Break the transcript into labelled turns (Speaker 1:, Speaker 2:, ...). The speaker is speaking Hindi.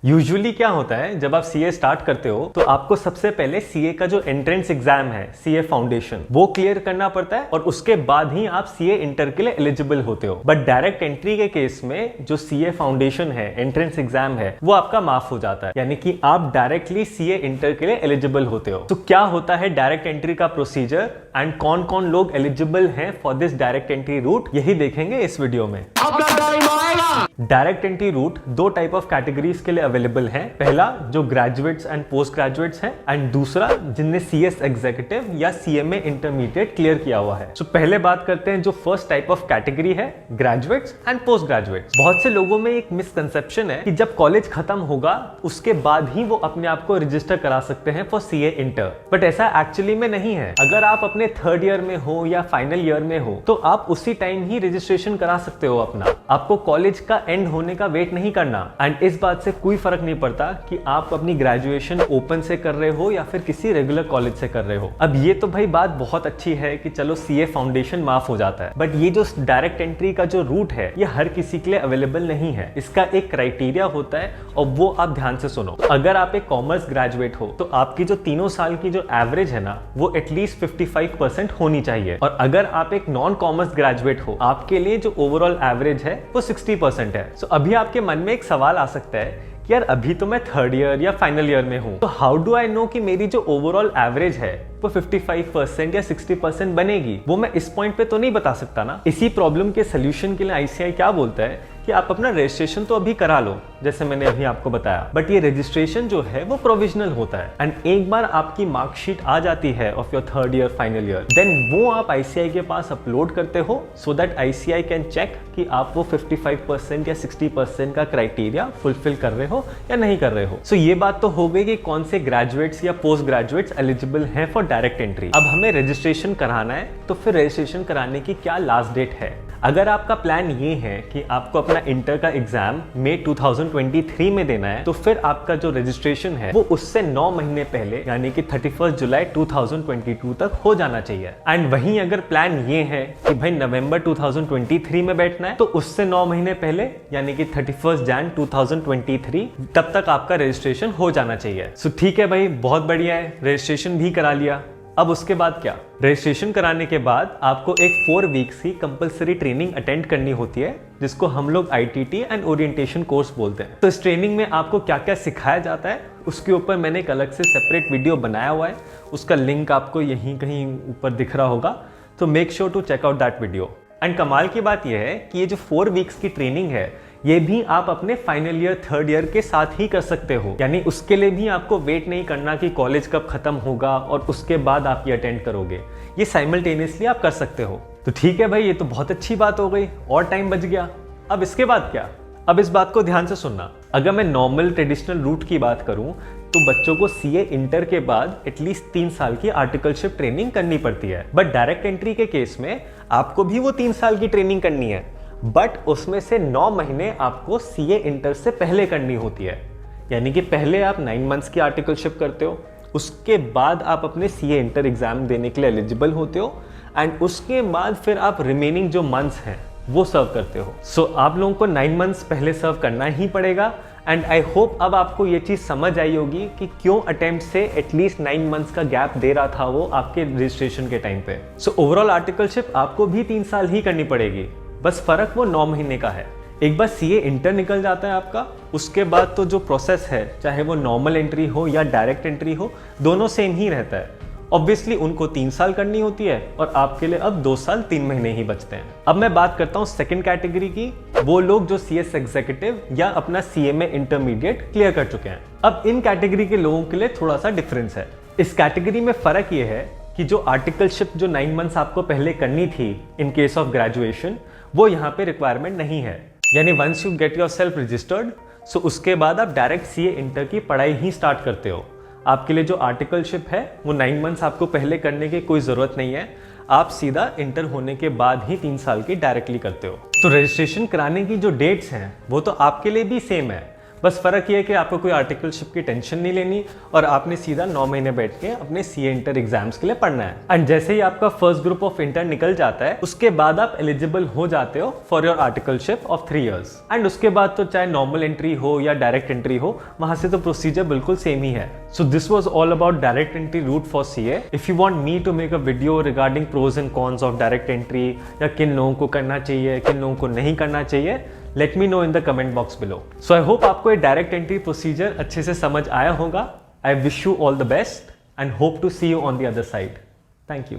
Speaker 1: यूजुअली क्या होता है जब आप सीए स्टार्ट करते हो तो आपको सबसे पहले सीए का जो एंट्रेंस एग्जाम है सीए फाउंडेशन वो क्लियर करना पड़ता है और उसके बाद ही आप सीए इंटर के लिए एलिजिबल होते हो। बट डायरेक्ट एंट्री के केस में जो सीए फाउंडेशन है एंट्रेंस एग्जाम है वो आपका माफ हो जाता है, यानी कि आप डायरेक्टली सीए इंटर के लिए एलिजिबल होते हो। तो क्या होता है डायरेक्ट एंट्री का प्रोसीजर एंड कौन कौन लोग एलिजिबल हैं for this direct entry route, यही देखेंगे इस वीडियो में। डायरेक्ट एंट्री रूट दो टाइप ऑफ कैटेगरीज के लिए अवेलेबल है। पहला जो ग्रेजुएट्स एंड पोस्ट ग्रेजुएट्स हैं एंड दूसरा जिनने सीएस एग्जीक्यूटिव या सीएमए इंटरमीडिएट क्लियर किया हुआ है। तो पहले बात करते हैं जो फर्स्ट टाइप ऑफ कैटेगरी है, ग्रेजुएट्स एंड पोस्ट ग्रेजुएट्स। बहुत से लोगों में एक मिसकंसेप्शन है कि जब कॉलेज खत्म होगा उसके बाद ही वो अपने आप को रजिस्टर करा सकते हैं फॉर सीए इंटर, बट ऐसा एक्चुअली में नहीं है। अगर आप अपने थर्ड ईयर में हो या फाइनल ईयर में हो तो आप उसी टाइम ही रजिस्ट्रेशन करा सकते हो अपना। आपको कॉलेज का एंड होने का वेट नहीं करना एंड इस बात से कोई फर्क नहीं पड़ता कि आप अपनी ग्रेजुएशन ओपन से कर रहे हो या फिर किसी रेगुलर कॉलेज से कर रहे हो। अब ये तो भाई बात बहुत अच्छी है कि चलो सीए फाउंडेशन माफ हो जाता है, बट ये जो डायरेक्ट एंट्री का जो रूट है ये हर किसी के लिए अवेलेबल नहीं है। इसका एक क्राइटेरिया होता है और वो आप ध्यान से सुनो। अगर आप एक कॉमर्स ग्रेजुएट हो तो आपकी जो तीनों साल की जो एवरेज है ना वो एटलीस्ट 55% होनी चाहिए, और अगर आप एक नॉन कॉमर्स ग्रेजुएट हो आपके लिए जो ओवरऑल एवरेज है वो 60% है। सो अभी आपके मन में एक सवाल आ सकता है कि यार अभी तो मैं थर्ड ईयर या फाइनल ईयर में हूं, तो हाउ डू आई नो कि मेरी जो ओवरऑल एवरेज है वो 55% या 60% बनेगी। वो मैं इस पॉइंट पे तो नहीं बता सकता ना। इसी प्रॉब्लम के सोल्यूशन के लिए आईसीआई क्या बोलता है कि आप अपना रजिस्ट्रेशन तो अभी करा लो, जैसे मैंने अभी आपको बताया, बट ये रजिस्ट्रेशन जो है वो प्रोविजनल होता है। एंड एक बार आपकी मार्कशीट आ जाती है of your third year final year, then वो आप आईसीआई के पास अपलोड करते हो so that ICI can check कि आप वो 55% या 60% का क्राइटेरिया फुलफिल कर रहे हो या नहीं कर रहे हो। सो ये बात तो हो गई कि कौन से ग्रेजुएट्स या पोस्ट ग्रेजुएट्स एलिजिबल हैं फॉर डायरेक्ट एंट्री। अब हमें रजिस्ट्रेशन कराना है तो फिर रजिस्ट्रेशन कराने की क्या लास्ट डेट है। अगर आपका प्लान ये है कि आपको अपना इंटर का एग्जाम मई 2023 में देना है तो फिर आपका जो रजिस्ट्रेशन है वो उससे 9 महीने पहले यानी कि 31 जुलाई 2022 तक हो जाना चाहिए। एंड वहीं अगर प्लान ये है कि भाई नवंबर 2023 में बैठना है तो उससे 9 महीने पहले यानी कि 31 जन 2023 तब तक आपका रजिस्ट्रेशन हो जाना चाहिए। सो ठीक है भाई, बहुत बढ़िया है, रजिस्ट्रेशन भी करा लिया। अब उसके बाद क्या? रजिस्ट्रेशन कराने के बाद आपको एक 4 वीक्स की कंपलसरी ट्रेनिंग अटेंड करनी होती है जिसको हम लोग आईटीटी एंड ओरिएंटेशन कोर्स बोलते हैं। तो इस ट्रेनिंग में आपको क्या क्या सिखाया जाता है उसके ऊपर मैंने एक अलग से सेपरेट वीडियो बनाया हुआ है, उसका लिंक आपको यहीं कहीं ऊपर दिख रहा होगा, तो make sure to check out that video. And कमाल की बात यह है कि ये जो 4 वीक्स की ट्रेनिंग है ये भी आप अपने फाइनल ईयर थर्ड ईयर के साथ ही कर सकते हो, यानी उसके लिए भी आपको वेट नहीं करना कि कॉलेज कब खत्म होगा और उसके बाद आप ये अटेंड करोगे। ये साइमल्टेनियसली आप कर सकते हो। तो ठीक है भाई, ये तो बहुत अच्छी बात हो गई और टाइम बच गया। अब इसके बाद क्या? अब इस बात को ध्यान से सुनना। अगर मैं नॉर्मल ट्रेडिशनल रूट की बात करूं तो बच्चों को सीए इंटर के बाद एटलीस्ट 3 साल की आर्टिकलशिप ट्रेनिंग करनी पड़ती है, बट डायरेक्ट एंट्री के केस में आपको भी वो 3 साल की ट्रेनिंग करनी है, बट उसमें से 9 महीने आपको सीए इंटर से पहले करनी होती है। यानी कि पहले आप 9 मंथ्स की आर्टिकलशिप करते हो, उसके बाद आप अपने सीए इंटर एग्जाम देने के लिए एलिजिबल होते हो एंड उसके बाद फिर आप रिमेनिंग जो मंथ्स हैं वो सर्व करते हो। सो आप लोगों को 9 मंथ्स पहले सर्व करना ही पड़ेगा। एंड आई होप अब आपको ये चीज़ समझ आई होगी कि क्यों अटेम्प्ट से एटलीस्ट 9 मंथ्स का गैप दे रहा था वो आपके रजिस्ट्रेशन के टाइम पे। सो ओवरऑल आर्टिकलशिप आपको भी 3 साल ही करनी पड़ेगी, बस फर्क वो 9 महीने का है। एक बार सीए इंटर निकल जाता है आपका, उसके बाद तो जो प्रोसेस है चाहे वो नॉर्मल एंट्री हो या डायरेक्ट एंट्री हो दोनों सेम ही रहता है। ऑब्वियसली उनको 3 साल करनी होती है और आपके लिए अब 2 साल 3 महीने ही बचते हैं। अब मैं बात करता हूँ सेकंड कैटेगरी की, वो लोग जो सीएस एग्जीक्यूटिव या अपना सीएमए इंटरमीडिएट क्लियर कर चुके हैं। अब इन कैटेगरी के लोगों के लिए थोड़ा सा डिफरेंस है। इस कैटेगरी में फर्क ये है कि जो आर्टिकलशिप जो 9 मंथ्स आपको पहले करनी थी इन केस ऑफ ग्रेजुएशन वो यहाँ पे रिक्वायरमेंट नहीं है। यानी once you get yourself registered so उसके बाद आप डायरेक्ट सीए इंटर की पढ़ाई ही स्टार्ट करते हो। आपके लिए जो आर्टिकलशिप है वो 9 मंथ्स आपको पहले करने की कोई ज़रूरत नहीं है, आप सीधा इंटर होने के बाद ही 3 साल की डायरेक्टली करते हो। तो रजिस्ट्रेशन कराने की जो डेट्स हैं वो तो आपके लिए भी सेम है, बस फर्क ये है कि आपको कोई आर्टिकलशिप की टेंशन नहीं लेनी और आपने सीधा 9 महीने बैठ के अपने सीए इंटर एग्जाम्स के लिए पढ़ना है। एंड जैसे ही आपका फर्स्ट ग्रुप ऑफ इंटर निकल जाता है, उसके बाद आप एलिजिबल हो जाते हो for your articleship of 3 years। And उसके बाद तो चाहे नॉर्मल एंट्री हो या डायरेक्ट एंट्री हो, वहां से तो प्रोसीजर बिल्कुल सेम ही है। So this was all about direct entry route for CA. If you want me to make a video regarding pros and cons of direct entry, या किन लोगों को करना चाहिए, किन लोगों को नहीं करना चाहिए, let me know in the comment box below. So I hope आपको ये डायरेक्ट एंट्री प्रोसीजर अच्छे से समझ आया होगा। I wish you all the best and hope to see you on the other side. Thank you.